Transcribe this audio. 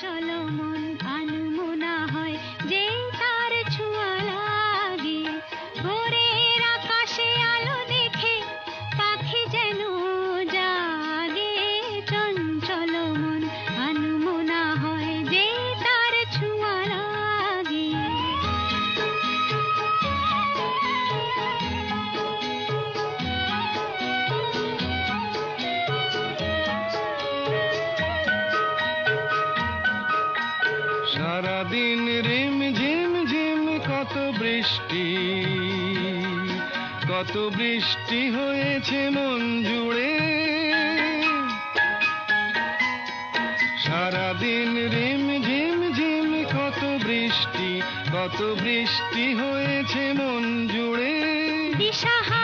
চলো মন আনমনা হয় যে তার ছোঁয়া লাগে। ভোরের আকাশে আলো দেখে পাখি যেন জাগে। চঞ্চল মন আনমনা হয় যে তার ছোঁয়া লাগে। সারাদিন রিম ঝিম ঝিম কত বৃষ্টি, কত বৃষ্টি হয়েছে মন জুড়ে। সারাদিন রিম ঝিম ঝিম কত বৃষ্টি, কত বৃষ্টি হয়েছে মন জুড়ে। দিশাহারা